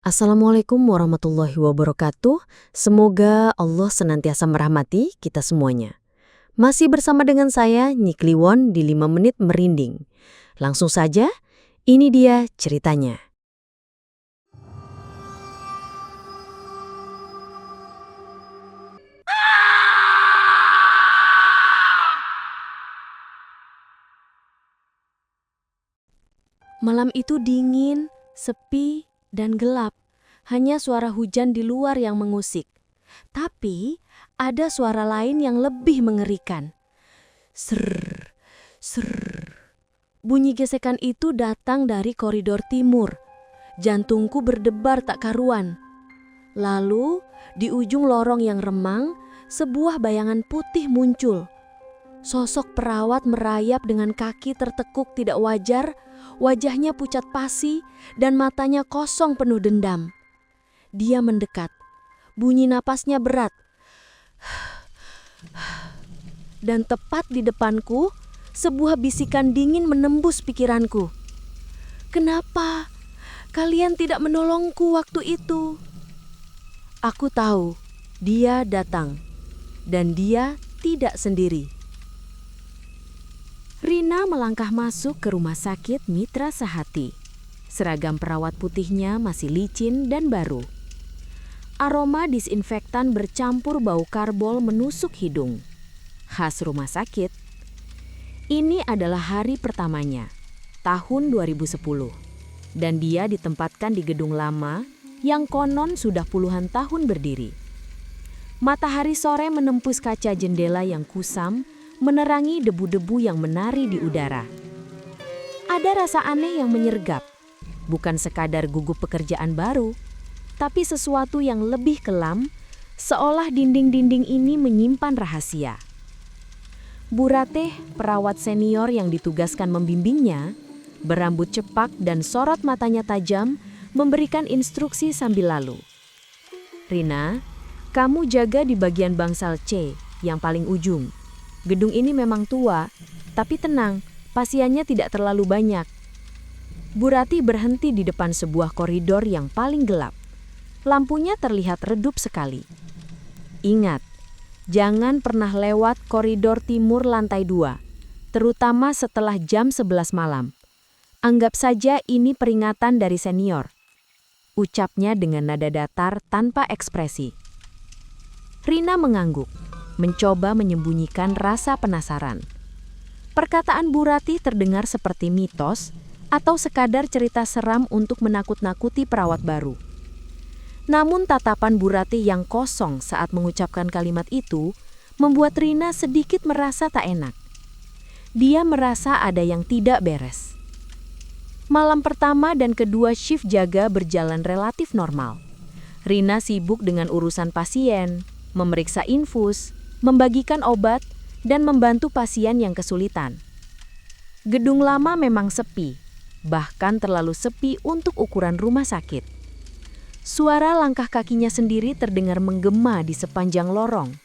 Assalamualaikum warahmatullahi wabarakatuh. Semoga Allah senantiasa merahmati kita semuanya. Masih bersama dengan saya, Nyi Kliwon di 5 Menit Merinding. Langsung saja, ini dia ceritanya. Malam itu dingin, sepi, dan gelap. Hanya suara hujan di luar yang mengusik. Tapi, ada suara lain yang lebih mengerikan. Serrrr, serrrr. Bunyi gesekan itu datang dari koridor timur. Jantungku berdebar tak karuan. Lalu, di ujung lorong yang remang, sebuah bayangan putih muncul. Sosok perawat merayap dengan kaki tertekuk tidak wajar, wajahnya pucat pasi, dan matanya kosong penuh dendam. Dia mendekat. Bunyi napasnya berat. Dan tepat di depanku, sebuah bisikan dingin menembus pikiranku. Kenapa kalian tidak menolongku waktu itu? Aku tahu dia datang, dan dia tidak sendiri. Rina melangkah masuk ke rumah sakit Mitra Sehati. Seragam perawat putihnya masih licin dan baru. Aroma disinfektan bercampur bau karbol menusuk hidung. Khas rumah sakit. Ini adalah hari pertamanya, tahun 2010. Dan dia ditempatkan di gedung lama yang konon sudah puluhan tahun berdiri. Matahari sore menembus kaca jendela yang kusam, menerangi debu-debu yang menari di udara. Ada rasa aneh yang menyergap, bukan sekadar gugup pekerjaan baru, tapi sesuatu yang lebih kelam, seolah dinding-dinding ini menyimpan rahasia. Bu Ratih, perawat senior yang ditugaskan membimbingnya, berambut cepak dan sorot matanya tajam, memberikan instruksi sambil lalu. Rina, kamu jaga di bagian bangsal C, yang paling ujung. Gedung ini memang tua, tapi tenang, pasiennya tidak terlalu banyak. Bu Ratih berhenti di depan sebuah koridor yang paling gelap. Lampunya terlihat redup sekali. Ingat, jangan pernah lewat koridor timur lantai 2, terutama setelah jam 11 malam. Anggap saja ini peringatan dari senior. Ucapnya dengan nada datar tanpa ekspresi. Rina mengangguk, mencoba menyembunyikan rasa penasaran. Perkataan Bu Ratih terdengar seperti mitos atau sekadar cerita seram untuk menakut-nakuti perawat baru. Namun tatapan Bu Ratih yang kosong saat mengucapkan kalimat itu membuat Rina sedikit merasa tak enak. Dia merasa ada yang tidak beres. Malam pertama dan kedua shift jaga berjalan relatif normal. Rina sibuk dengan urusan pasien, memeriksa infus, membagikan obat, dan membantu pasien yang kesulitan. Gedung lama memang sepi, bahkan terlalu sepi untuk ukuran rumah sakit. Suara langkah kakinya sendiri terdengar menggema di sepanjang lorong.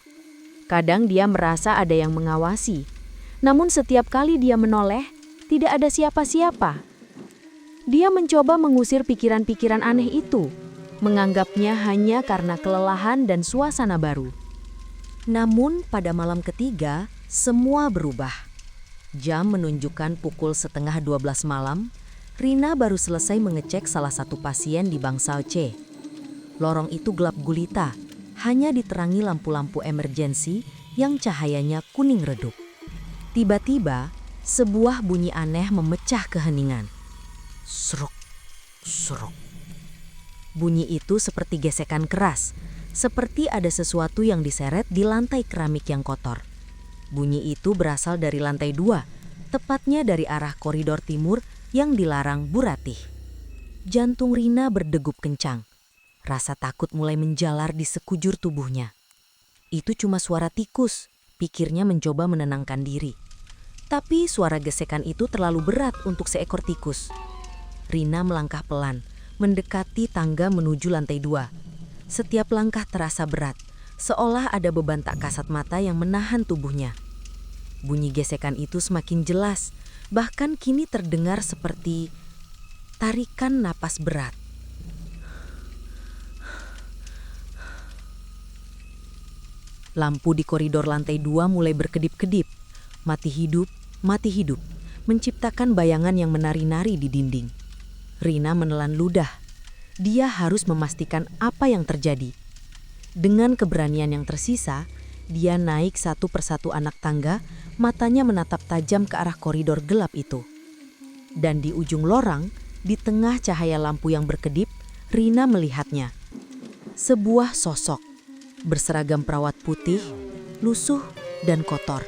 Kadang dia merasa ada yang mengawasi, namun setiap kali dia menoleh, tidak ada siapa-siapa. Dia mencoba mengusir pikiran-pikiran aneh itu, menganggapnya hanya karena kelelahan dan suasana baru. Namun pada malam ketiga, semua berubah. Jam menunjukkan pukul 11:30 malam, Rina baru selesai mengecek salah satu pasien di bangsal C. Lorong itu gelap gulita, hanya diterangi lampu-lampu emergensi yang cahayanya kuning redup. Tiba-tiba, sebuah bunyi aneh memecah keheningan. Seruk, seruk. Bunyi itu seperti gesekan keras, seperti ada sesuatu yang diseret di lantai keramik yang kotor. Bunyi itu berasal dari lantai 2, tepatnya dari arah koridor timur yang dilarang Bu Ratih. Jantung Rina berdegup kencang. Rasa takut mulai menjalar di sekujur tubuhnya. Itu cuma suara tikus, pikirnya mencoba menenangkan diri. Tapi suara gesekan itu terlalu berat untuk seekor tikus. Rina melangkah pelan, mendekati tangga menuju lantai 2. Setiap langkah terasa berat, seolah ada beban tak kasat mata yang menahan tubuhnya. Bunyi gesekan itu semakin jelas, bahkan kini terdengar seperti tarikan napas berat. Lampu di koridor lantai 2 mulai berkedip-kedip, mati hidup, menciptakan bayangan yang menari-nari di dinding. Rina menelan ludah. Dia harus memastikan apa yang terjadi. Dengan keberanian yang tersisa, dia naik satu persatu anak tangga, matanya menatap tajam ke arah koridor gelap itu. Dan di ujung lorang, di tengah cahaya lampu yang berkedip, Rina melihatnya. Sebuah sosok, berseragam perawat putih, lusuh, dan kotor.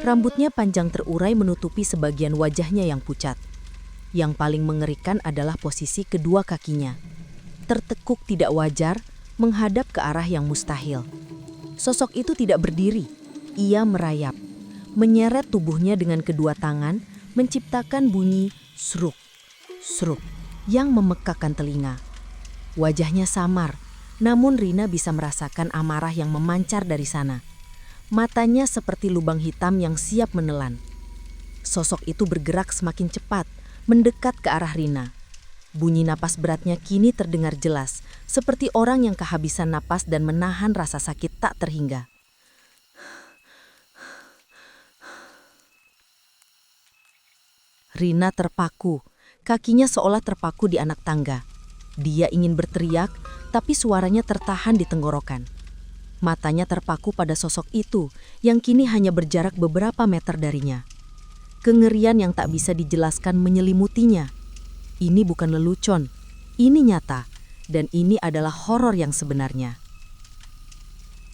Rambutnya panjang terurai menutupi sebagian wajahnya yang pucat. Yang paling mengerikan adalah posisi kedua kakinya. Tertekuk tidak wajar, menghadap ke arah yang mustahil. Sosok itu tidak berdiri, ia merayap. Menyeret tubuhnya dengan kedua tangan, menciptakan bunyi sruk, sruk, yang memekakan telinga. Wajahnya samar, namun Rina bisa merasakan amarah yang memancar dari sana. Matanya seperti lubang hitam yang siap menelan. Sosok itu bergerak semakin cepat, mendekat ke arah Rina. Bunyi napas beratnya kini terdengar jelas, seperti orang yang kehabisan napas dan menahan rasa sakit tak terhingga. Rina terpaku, kakinya seolah terpaku di anak tangga. Dia ingin berteriak, tapi suaranya tertahan di tenggorokan. Matanya terpaku pada sosok itu yang kini hanya berjarak beberapa meter darinya. Kengerian yang tak bisa dijelaskan menyelimutinya. Ini bukan lelucon, ini nyata, dan ini adalah horor yang sebenarnya.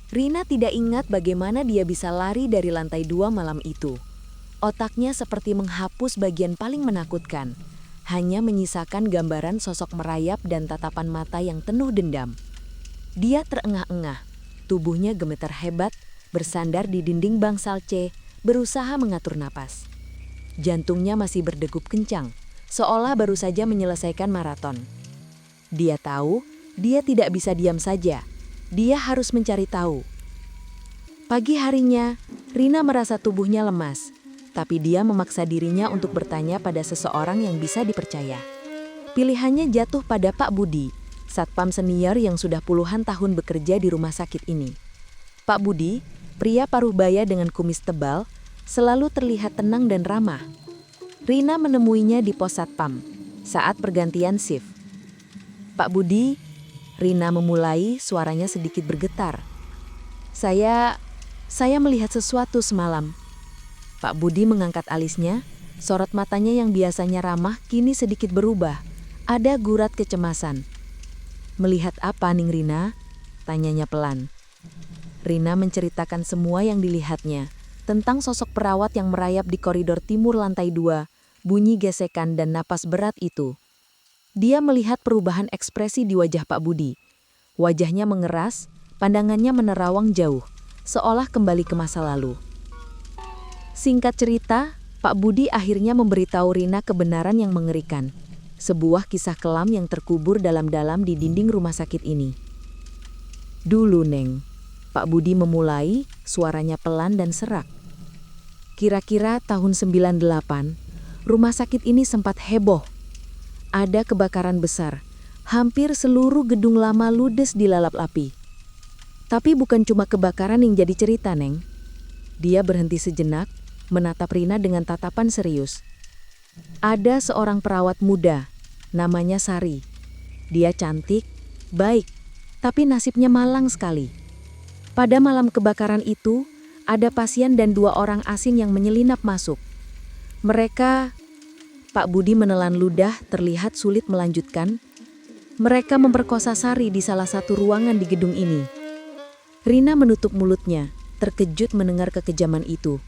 Rina tidak ingat bagaimana dia bisa lari dari lantai 2 malam itu. Otaknya seperti menghapus bagian paling menakutkan, hanya menyisakan gambaran sosok merayap dan tatapan mata yang penuh dendam. Dia terengah-engah, tubuhnya gemetar hebat, bersandar di dinding bangsal C, berusaha mengatur napas. Jantungnya masih berdegup kencang, seolah baru saja menyelesaikan maraton. Dia tahu, dia tidak bisa diam saja. Dia harus mencari tahu. Pagi harinya, Rina merasa tubuhnya lemas, tapi dia memaksa dirinya untuk bertanya pada seseorang yang bisa dipercaya. Pilihannya jatuh pada Pak Budi, satpam senior yang sudah puluhan tahun bekerja di rumah sakit ini. Pak Budi, pria paruh baya dengan kumis tebal, selalu terlihat tenang dan ramah. Rina menemuinya di pos satpam saat pergantian shift. Pak Budi, Rina memulai, suaranya sedikit bergetar. Saya melihat sesuatu semalam. Pak Budi mengangkat alisnya, sorot matanya yang biasanya ramah kini sedikit berubah. Ada gurat kecemasan. Melihat apa, Ning Rina? Tanyanya pelan. Rina menceritakan semua yang dilihatnya, tentang sosok perawat yang merayap di koridor timur lantai 2, bunyi gesekan dan napas berat itu. Dia melihat perubahan ekspresi di wajah Pak Budi. Wajahnya mengeras, pandangannya menerawang jauh, seolah kembali ke masa lalu. Singkat cerita, Pak Budi akhirnya memberitahu Rina kebenaran yang mengerikan. Sebuah kisah kelam yang terkubur dalam-dalam di dinding rumah sakit ini. Dulu, Neng, Pak Budi memulai, suaranya pelan dan serak. Kira-kira tahun 98, rumah sakit ini sempat heboh. Ada kebakaran besar, hampir seluruh gedung lama ludes dilalap api. Tapi bukan cuma kebakaran yang jadi cerita, Neng. Dia berhenti sejenak, menatap Rina dengan tatapan serius. Ada seorang perawat muda, namanya Sari. Dia cantik, baik, tapi nasibnya malang sekali. Pada malam kebakaran itu, ada pasien dan 2 orang asing yang menyelinap masuk. Mereka, Pak Budi menelan ludah, terlihat sulit melanjutkan. Mereka memperkosa Sari di salah satu ruangan di gedung ini. Rina menutup mulutnya, terkejut mendengar kekejaman itu.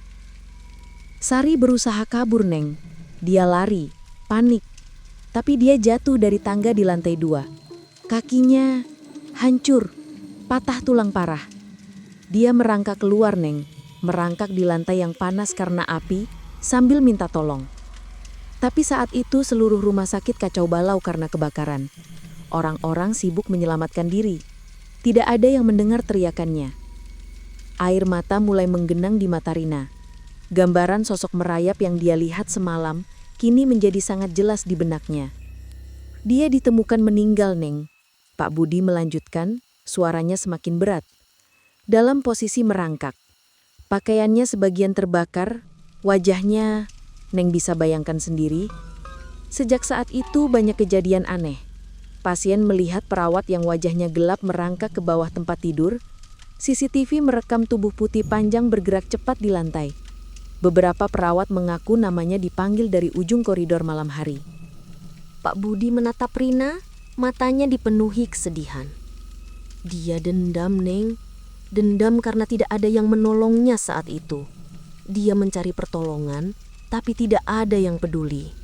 Sari berusaha kabur, Neng. Dia lari, panik. Tapi dia jatuh dari tangga di lantai 2. Kakinya hancur, patah tulang parah. Dia merangkak keluar, Neng. Merangkak di lantai yang panas karena api, sambil minta tolong. Tapi saat itu seluruh rumah sakit kacau balau karena kebakaran. Orang-orang sibuk menyelamatkan diri. Tidak ada yang mendengar teriakannya. Air mata mulai menggenang di mata Rina. Gambaran sosok merayap yang dia lihat semalam kini menjadi sangat jelas di benaknya. Dia ditemukan meninggal, Neng. Pak Budi melanjutkan, suaranya semakin berat. dalam posisi merangkak. Pakaiannya sebagian terbakar, wajahnya, Neng bisa bayangkan sendiri. Sejak saat itu banyak kejadian aneh. Pasien melihat perawat yang wajahnya gelap merangkak ke bawah tempat tidur. CCTV merekam tubuh putih panjang bergerak cepat di lantai. Beberapa perawat mengaku namanya dipanggil dari ujung koridor malam hari. Pak Budi menatap Rina, matanya dipenuhi kesedihan. Dia dendam, Neng. Dendam karena tidak ada yang menolongnya saat itu. Dia mencari pertolongan, tapi tidak ada yang peduli.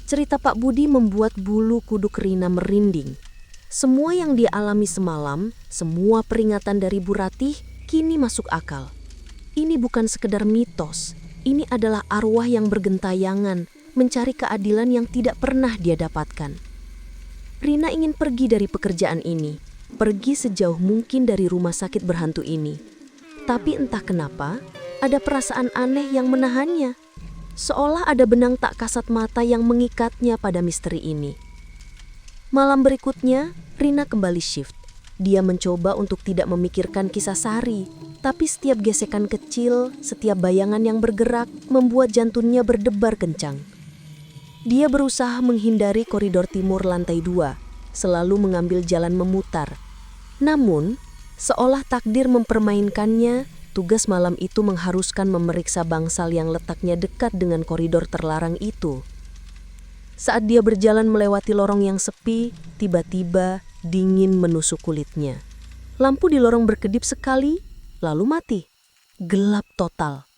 Cerita Pak Budi membuat bulu kuduk Rina merinding. Semua yang dia alami semalam, semua peringatan dari Bu Ratih, kini masuk akal. Ini bukan sekedar mitos, ini adalah arwah yang bergentayangan, mencari keadilan yang tidak pernah dia dapatkan. Rina ingin pergi dari pekerjaan ini, pergi sejauh mungkin dari rumah sakit berhantu ini. Tapi entah kenapa, ada perasaan aneh yang menahannya. Seolah ada benang tak kasat mata yang mengikatnya pada misteri ini. Malam berikutnya, Rina kembali shift. Dia mencoba untuk tidak memikirkan kisah Sari, tapi setiap gesekan kecil, setiap bayangan yang bergerak membuat jantungnya berdebar kencang. Dia berusaha menghindari koridor timur lantai 2, selalu mengambil jalan memutar. Namun, seolah takdir mempermainkannya, tugas malam itu mengharuskan memeriksa bangsal yang letaknya dekat dengan koridor terlarang itu. Saat dia berjalan melewati lorong yang sepi, tiba-tiba dingin menusuk kulitnya. Lampu di lorong berkedip sekali, lalu mati. Gelap total.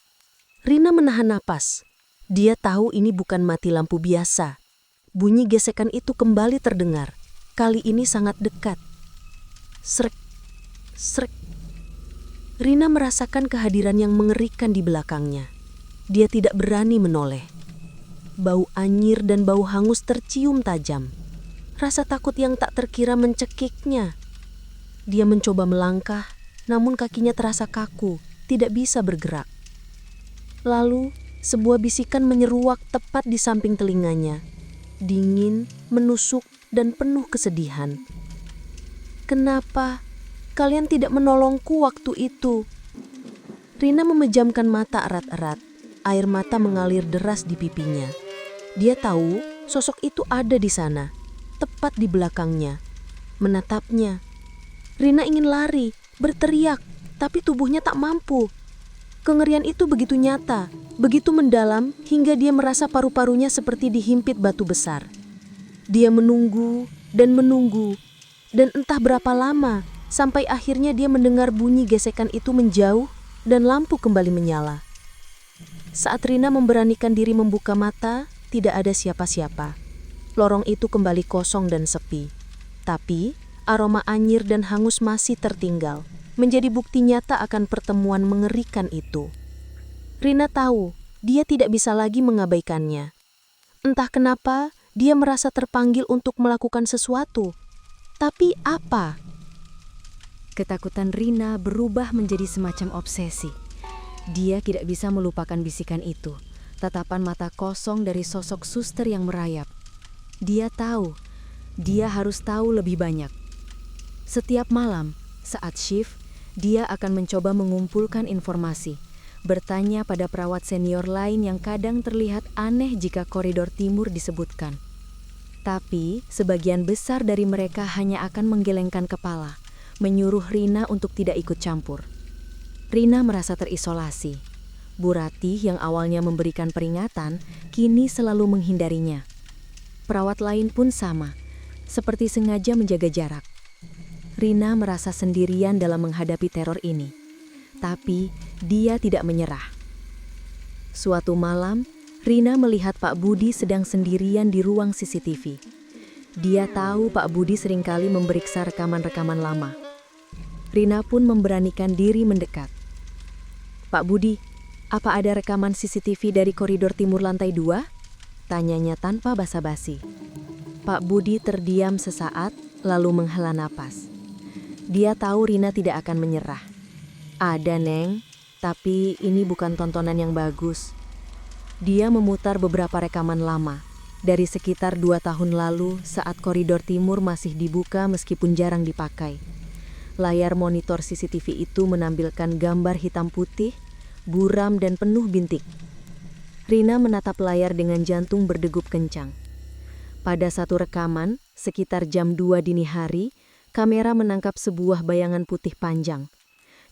Rina menahan napas. Dia tahu ini bukan mati lampu biasa. Bunyi gesekan itu kembali terdengar. Kali ini sangat dekat. Srek, srek. Rina merasakan kehadiran yang mengerikan di belakangnya. Dia tidak berani menoleh. Bau anyir dan bau hangus tercium tajam. Rasa takut yang tak terkira mencekiknya. Dia mencoba melangkah, namun kakinya terasa kaku, tidak bisa bergerak. Lalu, sebuah bisikan menyeruak tepat di samping telinganya. Dingin, menusuk, dan penuh kesedihan. Kenapa kalian tidak menolongku waktu itu? Rina memejamkan mata erat-erat. Air mata mengalir deras di pipinya. Dia tahu sosok itu ada di sana, tepat di belakangnya, menatapnya. Rina ingin lari, berteriak, tapi tubuhnya tak mampu. Kengerian itu begitu nyata, begitu mendalam hingga dia merasa paru-parunya seperti dihimpit batu besar. Dia menunggu, dan entah berapa lama, sampai akhirnya dia mendengar bunyi gesekan itu menjauh dan lampu kembali menyala. Saat Rina memberanikan diri membuka mata, tidak ada siapa-siapa. Lorong itu kembali kosong dan sepi. Tapi, aroma anyir dan hangus masih tertinggal, menjadi bukti nyata akan pertemuan mengerikan itu. Rina tahu, dia tidak bisa lagi mengabaikannya. Entah kenapa, dia merasa terpanggil untuk melakukan sesuatu. Tapi apa? Ketakutan Rina berubah menjadi semacam obsesi. Dia tidak bisa melupakan bisikan itu, tatapan mata kosong dari sosok suster yang merayap. Dia tahu, dia harus tahu lebih banyak. Setiap malam, saat shift, dia akan mencoba mengumpulkan informasi, bertanya pada perawat senior lain yang kadang terlihat aneh jika koridor timur disebutkan. Tapi, sebagian besar dari mereka hanya akan menggelengkan kepala, menyuruh Rina untuk tidak ikut campur. Rina merasa terisolasi. Bu Ratih yang awalnya memberikan peringatan, kini selalu menghindarinya. Perawat lain pun sama, seperti sengaja menjaga jarak. Rina merasa sendirian dalam menghadapi teror ini. Tapi, dia tidak menyerah. Suatu malam, Rina melihat Pak Budi sedang sendirian di ruang CCTV. Dia tahu Pak Budi seringkali memeriksa rekaman-rekaman lama. Rina pun memberanikan diri mendekat. Pak Budi, apa ada rekaman CCTV dari koridor timur lantai 2? Tanyanya tanpa basa-basi. Pak Budi terdiam sesaat, lalu menghela napas. Dia tahu Rina tidak akan menyerah. Ada, Neng, tapi ini bukan tontonan yang bagus. Dia memutar beberapa rekaman lama, dari sekitar 2 tahun lalu saat koridor timur masih dibuka meskipun jarang dipakai. Layar monitor CCTV itu menampilkan gambar hitam putih, buram dan penuh bintik. Rina menatap layar dengan jantung berdegup kencang. Pada satu rekaman, sekitar jam 2 dini hari, kamera menangkap sebuah bayangan putih panjang.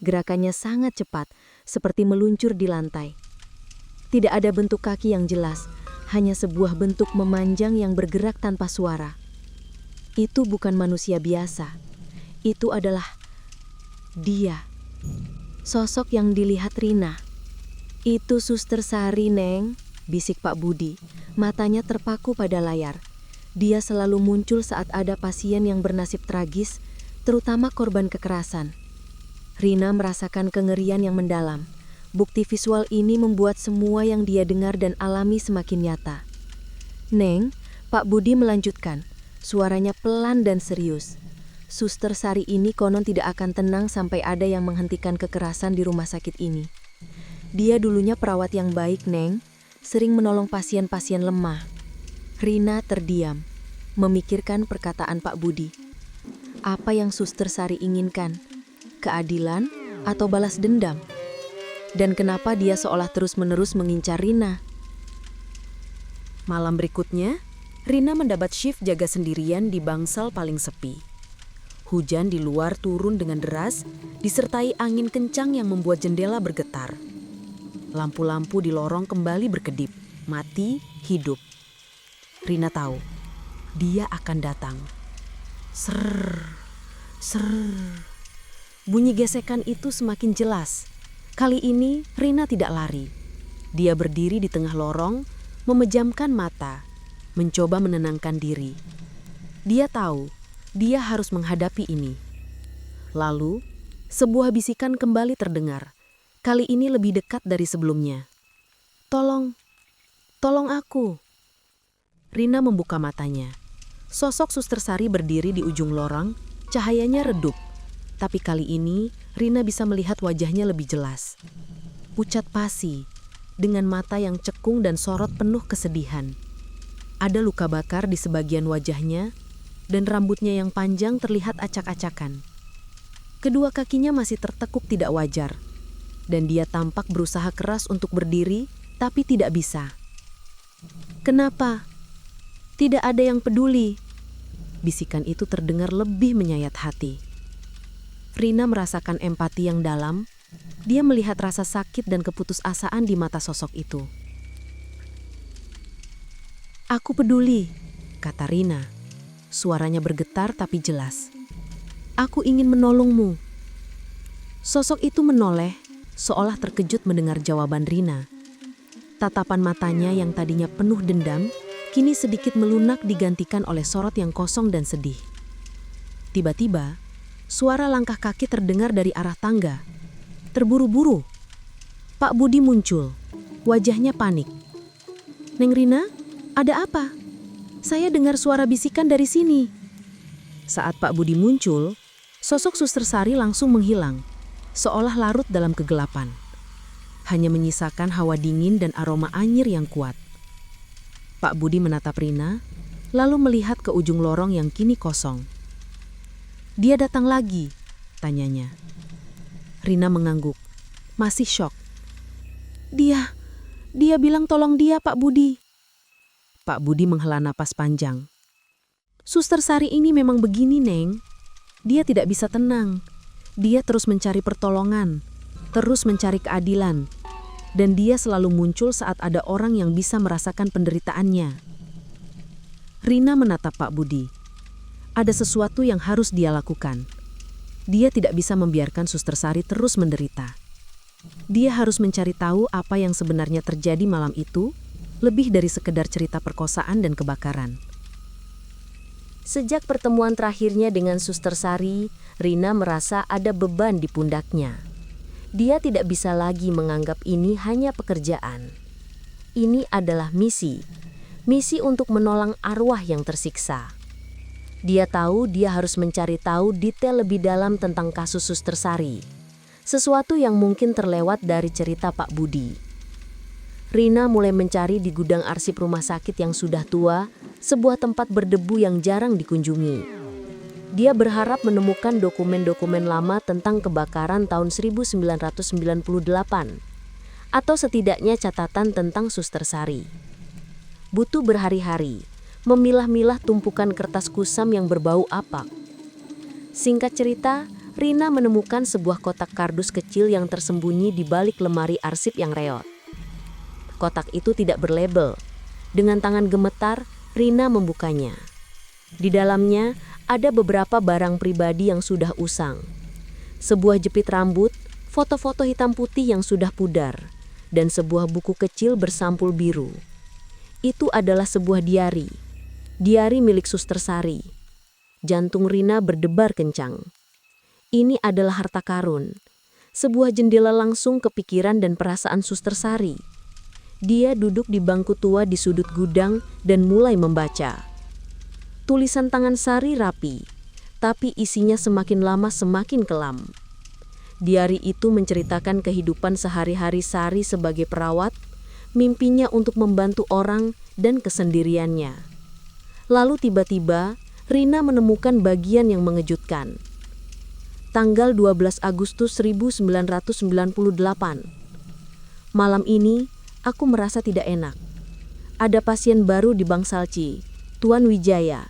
Gerakannya sangat cepat, seperti meluncur di lantai. Tidak ada bentuk kaki yang jelas, hanya sebuah bentuk memanjang yang bergerak tanpa suara. Itu bukan manusia biasa. Itu adalah dia. Sosok yang dilihat Rina. "Itu Suster Sari, Neng," bisik Pak Budi. Matanya terpaku pada layar. Dia selalu muncul saat ada pasien yang bernasib tragis, terutama korban kekerasan. Rina merasakan kengerian yang mendalam. Bukti visual ini membuat semua yang dia dengar dan alami semakin nyata. "Neng," Pak Budi melanjutkan, suaranya pelan dan serius. "Suster Sari ini konon tidak akan tenang sampai ada yang menghentikan kekerasan di rumah sakit ini. Dia dulunya perawat yang baik, Neng, sering menolong pasien-pasien lemah." Rina terdiam, memikirkan perkataan Pak Budi. Apa yang Suster Sari inginkan? Keadilan atau balas dendam? Dan kenapa dia seolah terus-menerus mengincar Rina? Malam berikutnya, Rina mendapat shift jaga sendirian di bangsal paling sepi. Hujan di luar turun dengan deras, disertai angin kencang yang membuat jendela bergetar. Lampu-lampu di lorong kembali berkedip, mati, hidup. Rina tahu, dia akan datang. Ser, ser. Bunyi gesekan itu semakin jelas. Kali ini Rina tidak lari. Dia berdiri di tengah lorong, memejamkan mata, mencoba menenangkan diri. Dia tahu, dia harus menghadapi ini. Lalu, sebuah bisikan kembali terdengar. Kali ini lebih dekat dari sebelumnya. "Tolong, tolong aku." Rina membuka matanya. Sosok Suster Sari berdiri di ujung lorong, cahayanya redup. Tapi kali ini, Rina bisa melihat wajahnya lebih jelas. Pucat pasi, dengan mata yang cekung dan sorot penuh kesedihan. Ada luka bakar di sebagian wajahnya, dan rambutnya yang panjang terlihat acak-acakan. Kedua kakinya masih tertekuk tidak wajar, dan dia tampak berusaha keras untuk berdiri, tapi tidak bisa. "Kenapa? Tidak ada yang peduli." Bisikan itu terdengar lebih menyayat hati. Rina merasakan empati yang dalam. Dia melihat rasa sakit dan keputusasaan di mata sosok itu. "Aku peduli," kata Rina. Suaranya bergetar tapi jelas. "Aku ingin menolongmu." Sosok itu menoleh, seolah terkejut mendengar jawaban Rina. Tatapan matanya yang tadinya penuh dendam, kini sedikit melunak digantikan oleh sorot yang kosong dan sedih. Tiba-tiba, suara langkah kaki terdengar dari arah tangga. Terburu-buru, Pak Budi muncul. Wajahnya panik. "Neng Rina, ada apa? Saya dengar suara bisikan dari sini." Saat Pak Budi muncul, sosok Suster Sari langsung menghilang, seolah larut dalam kegelapan. Hanya menyisakan hawa dingin dan aroma anyir yang kuat. Pak Budi menatap Rina, lalu melihat ke ujung lorong yang kini kosong. "Dia datang lagi?" tanyanya. Rina mengangguk, masih syok. Dia bilang tolong dia, Pak Budi." Pak Budi menghela napas panjang. "Suster Sari ini memang begini, Neng. Dia tidak bisa tenang. Dia terus mencari pertolongan, terus mencari keadilan. Dan dia selalu muncul saat ada orang yang bisa merasakan penderitaannya." Rina menatap Pak Budi. Ada sesuatu yang harus dia lakukan. Dia tidak bisa membiarkan Suster Sari terus menderita. Dia harus mencari tahu apa yang sebenarnya terjadi malam itu, lebih dari sekedar cerita perkosaan dan kebakaran. Sejak pertemuan terakhirnya dengan Suster Sari, Rina merasa ada beban di pundaknya. Dia tidak bisa lagi menganggap ini hanya pekerjaan. Ini adalah misi untuk menolong arwah yang tersiksa. Dia tahu dia harus mencari tahu detail lebih dalam tentang kasus Suster Sari, sesuatu yang mungkin terlewat dari cerita Pak Budi. Rina mulai mencari di gudang arsip rumah sakit yang sudah tua, sebuah tempat berdebu yang jarang dikunjungi. Dia berharap menemukan dokumen-dokumen lama tentang kebakaran tahun 1998, atau setidaknya catatan tentang Suster Sari. Butuh berhari-hari, memilah-milah tumpukan kertas kusam yang berbau apak. Singkat cerita, Rina menemukan sebuah kotak kardus kecil yang tersembunyi di balik lemari arsip yang reot. Kotak itu tidak berlabel. Dengan tangan gemetar, Rina membukanya. Di dalamnya ada beberapa barang pribadi yang sudah usang. Sebuah jepit rambut, foto-foto hitam putih yang sudah pudar, dan sebuah buku kecil bersampul biru. Itu adalah sebuah diari. Diari milik Suster Sari. Jantung Rina berdebar kencang. Ini adalah harta karun. Sebuah jendela langsung ke pikiran dan perasaan Suster Sari. Dia duduk di bangku tua di sudut gudang dan mulai membaca. Tulisan tangan Sari rapi, tapi isinya semakin lama semakin kelam. Diari itu menceritakan kehidupan sehari-hari Sari sebagai perawat, mimpinya untuk membantu orang, dan kesendiriannya. Lalu tiba-tiba, Rina menemukan bagian yang mengejutkan. Tanggal 12 Agustus 1998. Malam ini, aku merasa tidak enak. Ada pasien baru di Bangsalci, Tuan Wijaya.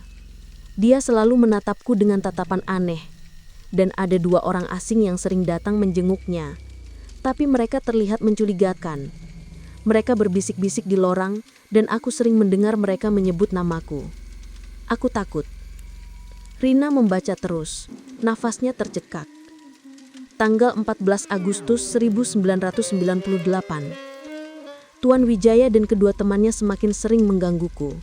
Dia selalu menatapku dengan tatapan aneh, dan ada 2 orang asing yang sering datang menjenguknya. Tapi mereka terlihat mencurigakan. Mereka berbisik-bisik di lorang, dan aku sering mendengar mereka menyebut namaku. Aku takut. Rina membaca terus, nafasnya tercekak. Tanggal 14 Agustus 1998. Tuan Wijaya dan kedua temannya semakin sering menggangguku.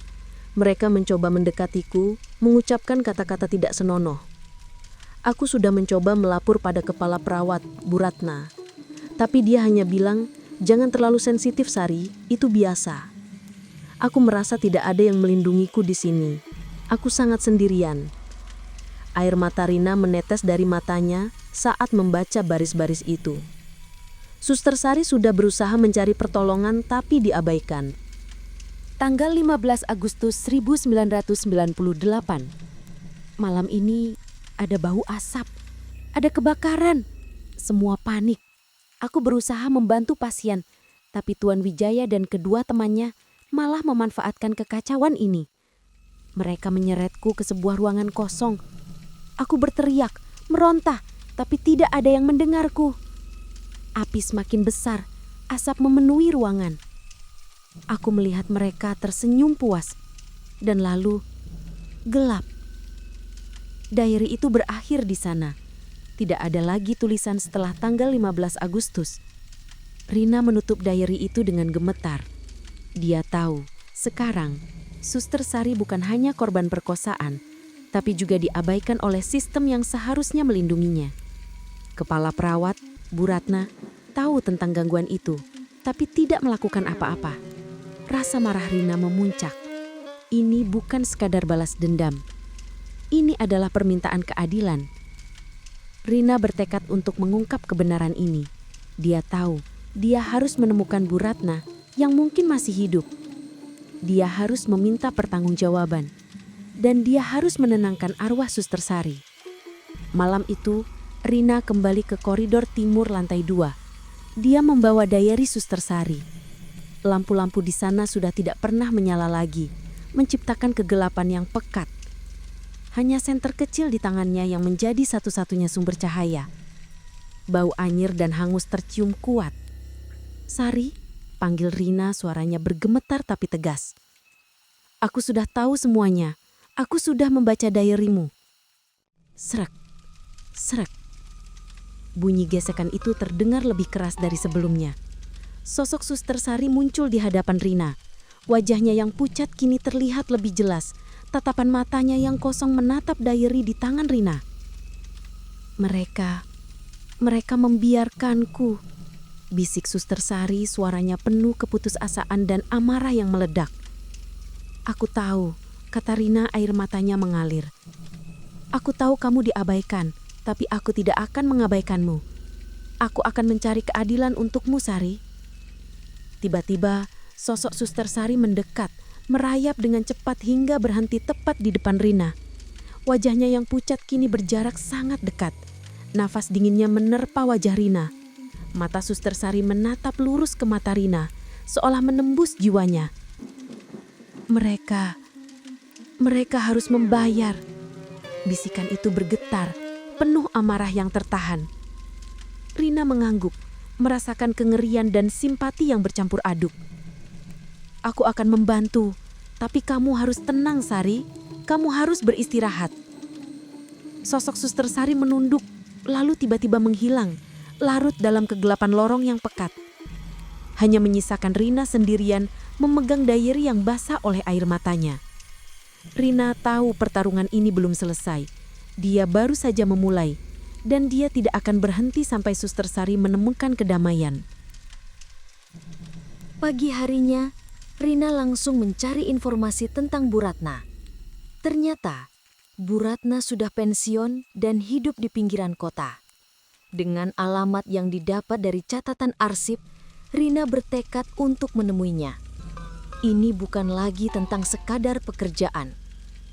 Mereka mencoba mendekatiku, mengucapkan kata-kata tidak senonoh. Aku sudah mencoba melapor pada kepala perawat, Bu Ratna. Tapi dia hanya bilang, jangan terlalu sensitif Sari, itu biasa. Aku merasa tidak ada yang melindungiku di sini. Aku sangat sendirian. Air mata Rina menetes dari matanya saat membaca baris-baris itu. Suster Sari sudah berusaha mencari pertolongan tapi diabaikan. Tanggal 15 Agustus 1998. Malam ini ada bau asap, ada kebakaran. Semua panik. Aku berusaha membantu pasien, tapi Tuan Wijaya dan kedua temannya malah memanfaatkan kekacauan ini. Mereka menyeretku ke sebuah ruangan kosong. Aku berteriak, merontah, tapi tidak ada yang mendengarku. Api semakin besar, asap memenuhi ruangan. Aku melihat mereka tersenyum puas, dan lalu gelap. Diary itu berakhir di sana. Tidak ada lagi tulisan setelah tanggal 15 Agustus. Rina menutup diary itu dengan gemetar. Dia tahu, sekarang, Suster Sari bukan hanya korban perkosaan, tapi juga diabaikan oleh sistem yang seharusnya melindunginya. Kepala perawat, Bu Ratna, tahu tentang gangguan itu, tapi tidak melakukan apa-apa. Rasa marah Rina memuncak. Ini bukan sekadar balas dendam. Ini adalah permintaan keadilan. Rina bertekad untuk mengungkap kebenaran ini. Dia tahu, dia harus menemukan Bu Ratna yang mungkin masih hidup. Dia harus meminta pertanggungjawaban. Dan dia harus menenangkan arwah Suster Sari. Malam itu, Rina kembali ke koridor timur lantai 2. Dia membawa diary Suster Sari. Lampu-lampu di sana sudah tidak pernah menyala lagi, menciptakan kegelapan yang pekat. Hanya senter kecil di tangannya yang menjadi satu-satunya sumber cahaya. Bau anyir dan hangus tercium kuat. Sari, panggil Rina, suaranya bergemetar tapi tegas. Aku sudah tahu semuanya. Aku sudah membaca diarymu. Srek, srek. Bunyi gesekan itu terdengar lebih keras dari sebelumnya. Sosok Suster Sari muncul di hadapan Rina. Wajahnya yang pucat kini terlihat lebih jelas. Tatapan matanya yang kosong menatap diary di tangan Rina. Mereka membiarkanku, bisik Suster Sari, suaranya penuh keputusasaan dan amarah yang meledak. Aku tahu, kata Rina, air matanya mengalir. Aku tahu kamu diabaikan, tapi aku tidak akan mengabaikanmu. Aku akan mencari keadilan untukmu, Sari. Tiba-tiba, sosok Suster Sari mendekat, merayap dengan cepat hingga berhenti tepat di depan Rina. Wajahnya yang pucat kini berjarak sangat dekat. Nafas dinginnya menerpa wajah Rina. Mata Suster Sari menatap lurus ke mata Rina, seolah menembus jiwanya. Mereka harus membayar. Bisikan itu bergetar, penuh amarah yang tertahan. Rina mengangguk, merasakan kengerian dan simpati yang bercampur aduk. Aku akan membantu, tapi kamu harus tenang, Sari. Kamu harus beristirahat. Sosok Suster Sari menunduk, lalu tiba-tiba menghilang, larut dalam kegelapan lorong yang pekat. Hanya menyisakan Rina sendirian memegang diary yang basah oleh air matanya. Rina tahu pertarungan ini belum selesai. Dia baru saja memulai, dan dia tidak akan berhenti sampai Suster Sari menemukan kedamaian. Pagi harinya, Rina langsung mencari informasi tentang Bu Ratna. Ternyata, Bu Ratna sudah pensiun dan hidup di pinggiran kota. Dengan alamat yang didapat dari catatan arsip, Rina bertekad untuk menemuinya. Ini bukan lagi tentang sekadar pekerjaan,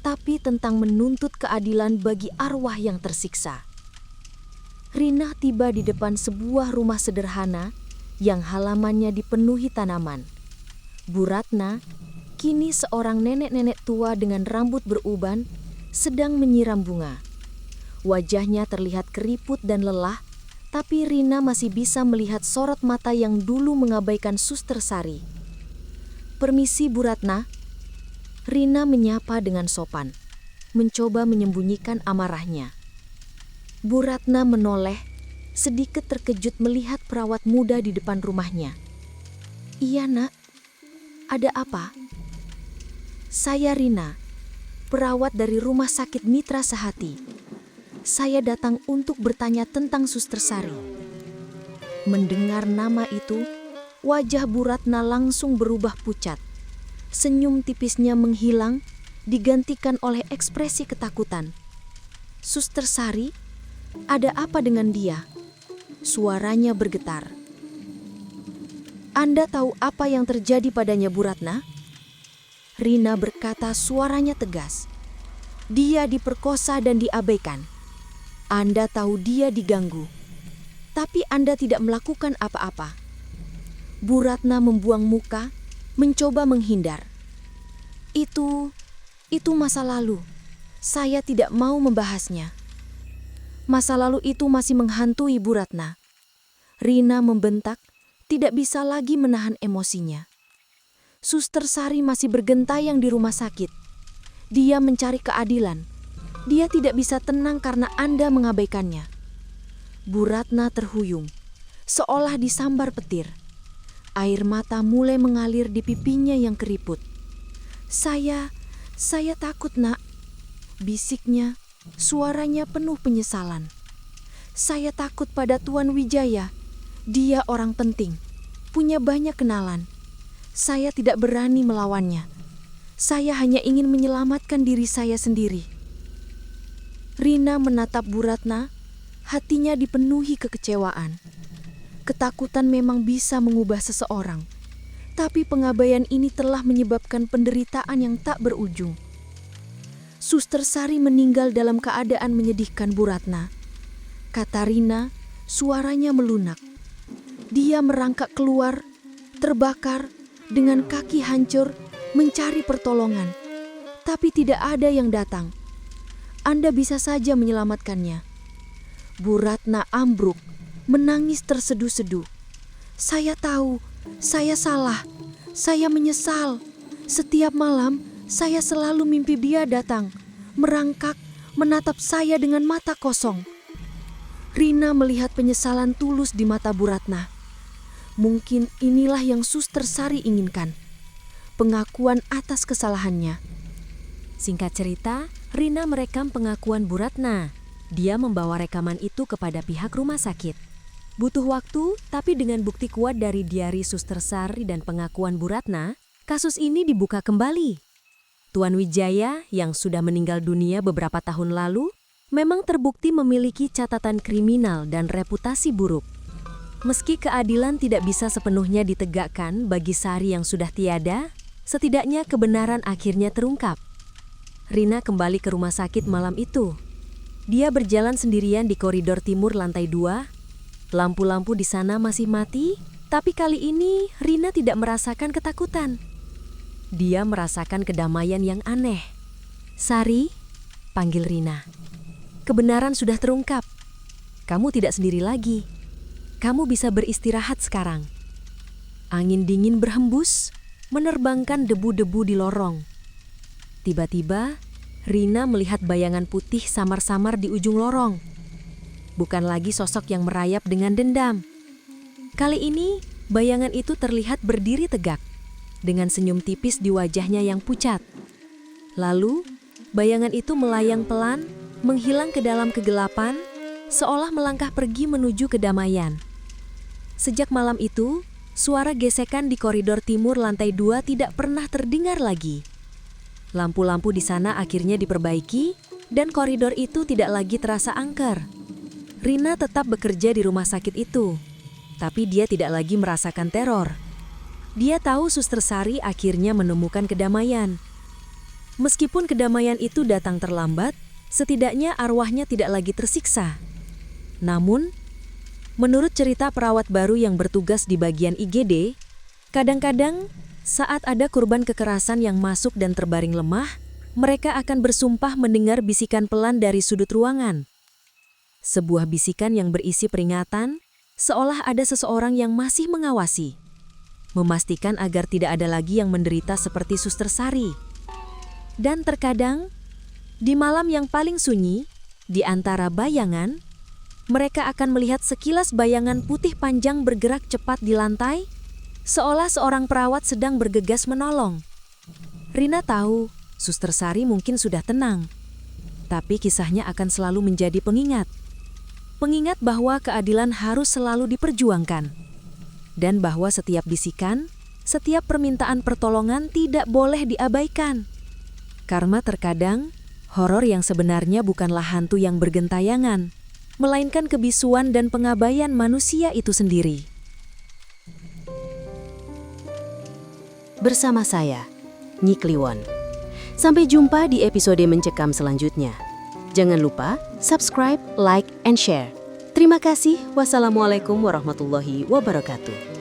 tapi tentang menuntut keadilan bagi arwah yang tersiksa. Rina tiba di depan sebuah rumah sederhana yang halamannya dipenuhi tanaman. Bu Ratna, kini seorang nenek-nenek tua dengan rambut beruban, sedang menyiram bunga. Wajahnya terlihat keriput dan lelah, tapi Rina masih bisa melihat sorot mata yang dulu mengabaikan Suster Sari. "Permisi, Bu Ratna." Rina menyapa dengan sopan, mencoba menyembunyikan amarahnya. Bu Ratna menoleh, sedikit terkejut melihat perawat muda di depan rumahnya. "Iya, Nak. Ada apa?" "Saya Rina, perawat dari Rumah Sakit Mitra Sehati. Saya datang untuk bertanya tentang Suster Sari." Mendengar nama itu, wajah Bu Ratna langsung berubah pucat. Senyum tipisnya menghilang, digantikan oleh ekspresi ketakutan. "Suster Sari? Ada apa dengan dia?" Suaranya bergetar. "Anda tahu apa yang terjadi padanya, Bu Ratna?" Rina berkata, suaranya tegas. "Dia diperkosa dan diabaikan. Anda tahu dia diganggu, tapi Anda tidak melakukan apa-apa." Bu Ratna membuang muka, mencoba menghindar. Itu masa lalu. Saya tidak mau membahasnya." "Masa lalu itu masih menghantui Bu Ratna." Rina membentak, tidak bisa lagi menahan emosinya. Suster Sari masih bergentayang di rumah sakit. Dia mencari keadilan. Dia tidak bisa tenang karena Anda mengabaikannya. Bu Ratna terhuyung, seolah disambar petir. Air mata mulai mengalir di pipinya yang keriput. Saya takut, Nak." Bisiknya, suaranya penuh penyesalan. "Saya takut pada Tuan Wijaya. Dia orang penting, punya banyak kenalan. Saya tidak berani melawannya. Saya hanya ingin menyelamatkan diri saya sendiri." Rina menatap Bu Ratna, hatinya dipenuhi kekecewaan. Ketakutan memang bisa mengubah seseorang, tapi pengabaian ini telah menyebabkan penderitaan yang tak berujung. Suster Sari meninggal dalam keadaan menyedihkan, Bu Ratna. Kata Rina, suaranya melunak. Dia merangkak keluar, terbakar, dengan kaki hancur, mencari pertolongan. Tapi tidak ada yang datang. Anda bisa saja menyelamatkannya." Bu Ratna ambruk, menangis terseduh-seduh. "Saya tahu, saya salah. Saya menyesal. Setiap malam, saya selalu mimpi dia datang, merangkak, menatap saya dengan mata kosong." Rina melihat penyesalan tulus di mata Bu Ratna. Mungkin inilah yang Suster Sari inginkan. Pengakuan atas kesalahannya. Singkat cerita, Rina merekam pengakuan Bu Ratna. Dia membawa rekaman itu kepada pihak rumah sakit. Butuh waktu, tapi dengan bukti kuat dari diari Suster Sari dan pengakuan Bu Ratna, kasus ini dibuka kembali. Tuan Wijaya yang sudah meninggal dunia beberapa tahun lalu memang terbukti memiliki catatan kriminal dan reputasi buruk. Meski keadilan tidak bisa sepenuhnya ditegakkan bagi Sari yang sudah tiada, setidaknya kebenaran akhirnya terungkap. Rina kembali ke rumah sakit malam itu. Dia berjalan sendirian di koridor timur lantai 2. Lampu-lampu di sana masih mati, tapi kali ini Rina tidak merasakan ketakutan. Dia merasakan kedamaian yang aneh. "Sari," panggil Rina. "Kebenaran sudah terungkap. Kamu tidak sendiri lagi. Kamu bisa beristirahat sekarang." Angin dingin berhembus, menerbangkan debu-debu di lorong. Tiba-tiba, Rina melihat bayangan putih samar-samar di ujung lorong. Bukan lagi sosok yang merayap dengan dendam. Kali ini, bayangan itu terlihat berdiri tegak, dengan senyum tipis di wajahnya yang pucat. Lalu, bayangan itu melayang pelan, menghilang ke dalam kegelapan, seolah melangkah pergi menuju kedamaian. Sejak malam itu, suara gesekan di koridor timur lantai 2 tidak pernah terdengar lagi. Lampu-lampu di sana akhirnya diperbaiki, dan koridor itu tidak lagi terasa angker. Rina tetap bekerja di rumah sakit itu, tapi dia tidak lagi merasakan teror. Dia tahu Suster Sari akhirnya menemukan kedamaian. Meskipun kedamaian itu datang terlambat, setidaknya arwahnya tidak lagi tersiksa. Namun, menurut cerita perawat baru yang bertugas di bagian IGD, kadang-kadang saat ada korban kekerasan yang masuk dan terbaring lemah, mereka akan bersumpah mendengar bisikan pelan dari sudut ruangan. Sebuah bisikan yang berisi peringatan, seolah ada seseorang yang masih mengawasi, memastikan agar tidak ada lagi yang menderita seperti Suster Sari. Dan terkadang, di malam yang paling sunyi, di antara bayangan, mereka akan melihat sekilas bayangan putih panjang bergerak cepat di lantai, seolah seorang perawat sedang bergegas menolong. Rina tahu, Suster Sari mungkin sudah tenang, tapi kisahnya akan selalu menjadi pengingat. Pengingat bahwa keadilan harus selalu diperjuangkan, dan bahwa setiap bisikan, setiap permintaan pertolongan tidak boleh diabaikan. Karena terkadang, horor yang sebenarnya bukanlah hantu yang bergentayangan, melainkan kebisuan dan pengabaian manusia itu sendiri. Bersama saya, Nyi Kliwon. Sampai jumpa di episode Mencekam selanjutnya. Jangan lupa subscribe, like, and share. Terima kasih. Wassalamualaikum warahmatullahi wabarakatuh.